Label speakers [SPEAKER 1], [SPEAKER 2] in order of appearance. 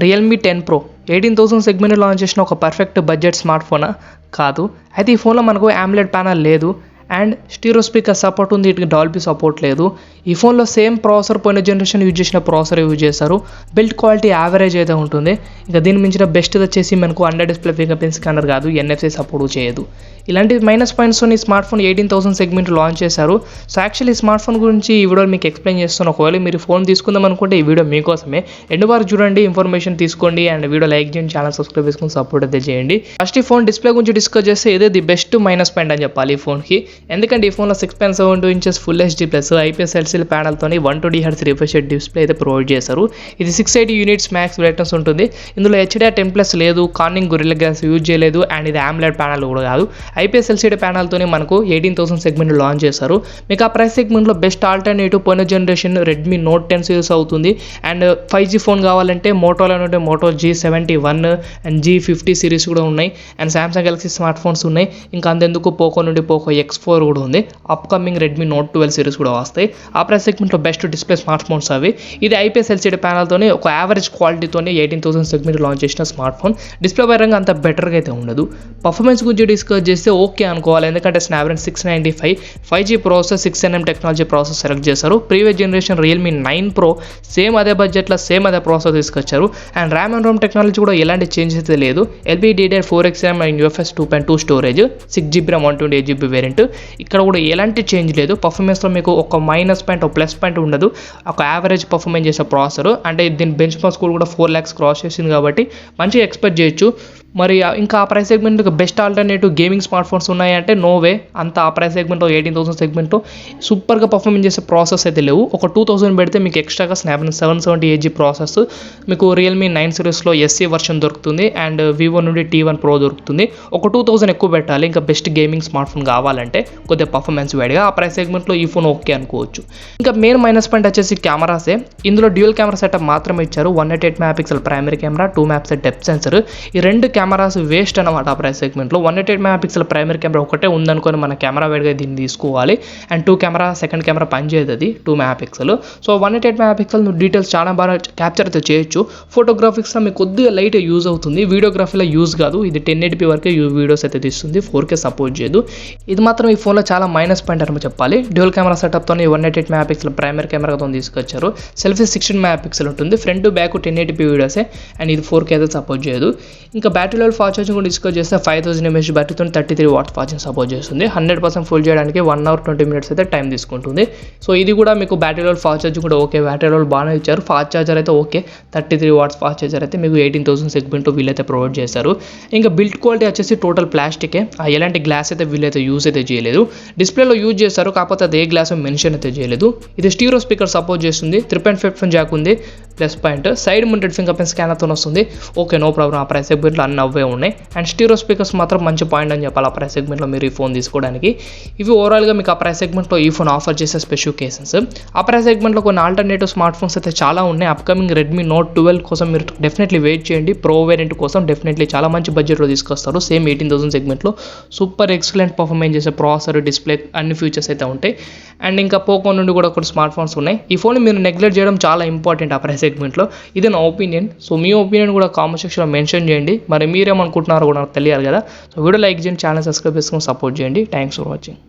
[SPEAKER 1] Realme 10 pro 18,000 segment launch చేసిన ఒక perfect budget smart ఫోనా కాదు. అయితే ఈ ఫోన్లో మనకు AMOLED ప్యానల్ లేదు అండ్ స్టీరియో స్పీకర్ సపోర్ట్ ఉంది, వీటికి డాల్బీ సపోర్ట్ లేదు. ఈ ఫోన్లో సేమ్ ప్రాసెసర్ పోయిన జనరేషన్ యూజ్ చేసిన ప్రాసెసర్ యూజ్ చేస్తారు. బిల్డ్ క్వాలిటీ యావరేజ్ అయితే ఉంటుంది. ఇక దీని మించిన బెస్ట్ వచ్చేసి మనకు under display finger print scanner కాదు, NFC సపోర్ట్ చేయదు. ఇలాంటి మైనస్ పాయింట్స్తో ఈ స్మార్ట్ ఫోన్ 18,000 సెగ్మెంట్ లాంచ్ చేశారు. సో యాక్చువల్లీ ఈ స్మార్ట్ ఫోన్ గురించి ఈ వీడియో మీకు ఎక్స్ప్లెయిన్ చేస్తాను. ఒకవేళ మీరు ఫోన్ తీసుకుందాం అనుకుంటే ఈ వీడియో మీకోసమే. ఎండ్ వరకు చూడండి, ఇన్ఫర్మేషన్ తీసుకోండి అండ్ వీడియో లైక్ చేయండి, ఛానల్ సబ్స్క్రైబ్ చేసుకుని సపోర్ట్ అయితే చేయండి. ఫస్ట్ ఈ ఫోన్ డిస్ప్లే గురించి డిస్కస్ చేస్తే ఇదే ది బెస్ట్ మైనస్ పాయింట్ అని చెప్పాలి ఈ ఫోన్కి. ఎందుకంటే ఈ ఫోన్లో 6.72 inches full HD plus IPS LCD ప్యానల్తో 120 Hz refresh display అయితే ప్రొవైడ్ చేశారు. ఇది 680 యూనిట్స్ మ్యాక్స్ బ్రైట్నెస్ ఉంటుంది. ఇందులో HDR10+ లేదు, కార్నింగ్ గొరిల్లా గ్లాస్ యూజ్ చేయలేదు అండ్ ఇది AMOLED ప్యానల్ కూడా కాదు. IPS LCD ప్యానల్తోనే మనకు 18,000 సెగ్మెంట్ లాంచ్ చేశారు. మీకు ఆ ప్రైస్ సెగ్మెంట్లో బెస్ట్ ఆల్టర్నేటివ్ పోయిన జనరేషన్ రెడ్మీ నోట్ 10 సిరీస్ అవుతుంది. అండ్ 5G ఫోన్ కావాలంటే మోటోలో ఉంటే Moto G71 and G50 series కూడా ఉన్నాయి. And Samsung Galaxy smart phones ఉన్నాయి. ఇంకా అంతెందుకు పోకో నుండి పోకో X4 కూడా ఉంది. అప్కమింగ్ రెడ్మీ నోట్ 12 సిరీస్ కూడా వస్తాయి. ఆ ప్రైస్ సెగ్మెంట్లో బెస్ట్ డిస్ప్లే స్మార్ట్ ఫోన్స్ అవి. ఇది IPS LCD ప్యానల్తోనే ఒక యావరేజ్ క్వాలిటీతోనే 18,000 సెగ్మెంట్ లాంచ్ చేసిన స్మార్ట్ ఫోన్. డిస్ప్లే పరంగా అంత బెటర్గా అయితే ఉండదు. పర్ఫార్మెన్స్ గురించి డిస్కస్ చేస్తే ఓకే అనుకోవాలి. ఎందుకంటే Snapdragon 695 5G processor 6nm technology process select చేశారు. Previous generation Realme 9 pro same అదే బడ్జెట్లో సేమ్ అదే ప్రాసెసర్ తీసుకొచ్చారు. And RAM and ROM technology కూడా ఎలాంటి చేంజ్ అయితే లేదు. LPDDR4X RAM and UFS 2.2 storage, 6GB RAM 128GB variant. ఇక్కడ కూడా ఎలాంటి చేంజ్ లేదు. పర్ఫార్మెన్స్లో మీకు ఒక మైనస్ పాయింట్ ఒక ప్లస్ పాయింట్ ఉండదు. ఒక యావరేజ్ పర్ఫార్మెన్స్ చేసే ప్రాసెసర్. అంటే దీని బెంచ్ మార్క్ స్కోర్ కూడా 4 lakhs క్రాస్ చేసింది కాబట్టి మంచిగా ఎక్స్పెక్ట్ చేయొచ్చు. మరి ఇంకా ఆ price segment best alternative gaming smart phones ఉన్నాయంటే నో వే. అంత ఆ ప్రైస్ సెగ్మెంట్లో 18,000 సెగ్మెంట్లో సూపర్గా పర్ఫార్మెన్స్ చేసే ప్రాసెస్ అయితే లేవు. ఒక 2,000 పెడితే మీకు ఎక్స్ట్రాగా స్నాప్డ్రాగన్ 778G ప్రాసెస్ మీకు రియల్మీ 9 సిరీస్లో SE వర్షన్ దొరుకుతుంది అండ్ వివో నుండి T1 ప్రో దొరుకుతుంది. ఒక 2,000 ఎక్కువ పెట్టాలి ఇంకా బెస్ట్ గేమింగ్ స్మార్ట్ ఫోన్ కావాలంటే కొద్దిగా పర్ఫార్మెన్స్ వేడిగా. ఆ ప్రైస్ సెగ్మెంట్లో ఈ ఫోన్ ఓకే అనుకోవచ్చు. ఇంకా మెయిన్ మైనస్ పాయింట్ వచ్చేసి కెమెరాసే. ఇందులో డ్యూయల్ కెమెరా సెటప్ మాత్రమే ఇచ్చారు. 188 MP primary camera, 2 MP depth sensor. ఈ రెండు కెమెరాస్ వేస్ట్ అనమాట ఆ ప్రైస్ సెగ్మెంట్లో. 188 MP ప్రైమరీ కెమెరా ఒకటే ఉందనుకొని మన కెమెరా వేడిగా దీన్ని తీసుకోవాలి. అండ్ 2 కెమెరా సెకండ్ కెమెరా పనిచేయదు, అది 2 MP. సో 188 MP నువ్వు డీటెయిల్స్ చాలా బాగా క్యాప్చర్ అయితే చేయొచ్చు. ఫోటోగ్రాఫిక్స్లో మీకు కొద్దిగా లైట్ యూజ్ అవుతుంది, వీడియోగ్రఫీలో యూజ్ కాదు. ఇది 1080p వరకే వీడియోస్ అయితే తీస్తుంది, 4K సపోర్ట్ చేయదు. ఇది మాత్రం ఈ ఫోన్లో చాలా మైనస్ పాయింట్ అని చెప్పాలి. డ్యూయల్ కెమెరా సెటప్తో 188 MP ప్రైమరీ కెమెరాతో తీసుకొచ్చారు. సెల్ఫీ 16 MP ఉంటుంది. ఫ్రంట్ బ్యాక్ 1080p వీడియోసే అండ్ ఇది 4K అయితే సపోర్ట్ చేయదు. ఇంకా బ్యాటరీ లెవెల్ ఫాస్ట్ ఛార్జింగ్ కూడా డిస్కస్ చేస్తే 5000 mAh బ్యాటరీతో 33 వాట్ ఛార్జింగ్ సపోర్ట్ చేస్తుంది. 100% ఫుల్ చేయడానికి 1 hour 20 minutes అయితే టైం తీసుకుంటుంది. సో ఇది కూడా మీకు బ్యాటరీ లెవెల్ ఫాస్ట్ ఛార్జింగ్ కూడా ఓకే. బ్యాటరీ లెవెల్ బాగానే ఇచ్చారు. ఫాస్ట్ ఛార్జర్ అయితే ఓకే. 33 watts ఫాస్ట్ ఛార్జర్ అయితే మీకు 18,000 సెగ్మెంట్ వీళ్ళైతే ప్రొవైడ్ చేశారు. ఇంకా బిల్డ్ క్వాలిటీ వచ్చేసి టోటల్ ప్లాస్టికే. ఎలాంటి గ్లాస్ అయితే వీళ్ళైతే యూజ్ అయితే చేయలేదు. డిస్ప్లేలో యూజ్ చేస్తారు, కాకపోతే అది ఏ గ్లాస్ మెన్షన్ అయితే చేయలేదు. ఇది స్టీరియో స్పీకర్ సపోర్ట్ చేస్తుంది. 3.5 జాక్ ఉంది, plus point. Side mounted fingerprint స్కానర్తో వస్తుంది. Okay, no problem. ఆ ప్రైస్ సెగ్మెంట్లో అన్ని అవే ఉన్నాయి. అండ్ స్టీరియో స్పీకర్స్ మాత్రం మంచి పాయింట్ అని చెప్పాలి ఆ ప్రైస్ సెగ్మెంట్లో మీరు ఈ ఫోన్ తీసుకోవడానికి. ఇవి ఓవరాల్గా మీకు ఆ ప్రైస్ సెగ్మెంట్లో ఈ ఫోన్ ఆఫర్ చేసే స్పెసిఫికేషన్స్. ఆ ప్రైస్ సెగ్మెంట్లో కొన్ని ఆల్టర్నేటివ్ స్మార్ట్ ఫోన్స్ అయితే చాలా ఉన్నాయి. అప్కమింగ్ రెడ్మీ నోట్ 12 కోసం మీరు డెఫినెట్లీ వెయిట్ చేయండి. ప్రో వేరియంట్ కోసం డెఫినెట్లీ చాలా మంచి బడ్జెట్లో తీసుకొస్తారు. సేమ్ 18,000 సెగ్మెంట్లో సూపర్ ఎక్సలెంట్ పర్ఫార్మెన్స్ చేసే ప్రాసెసర్, డిస్ప్లే, అన్ని ఫీచర్స్ అయితే ఉంటాయి. అండ్ ఇంకా పోకో నుండి కూడా కొన్ని స్మార్ట్ ఫోన్స్ ఉన్నాయి. ఈ ఫోన్ మీరు నెగ్లెక్ట్ చేయడం చాలా ఇంపార్టెంట్ ఆ ప్రైస్ సెగ్మెంట్లో. ఇది నా ఒపీనియన్. సో మీ ఒపీనియన్ కూడా కామెంట్ సెక్షన్లో మెన్షన్ చేయండి. మరి మీరేమనుకుంటున్నారో కూడా నాకు తెలియాలి కదా. సో వీడియో లైక్ చేయండి, ఛానల్ సబ్స్క్రైబ్ చేసుకొని సపోర్ట్ చేయండి. Thanks for watching.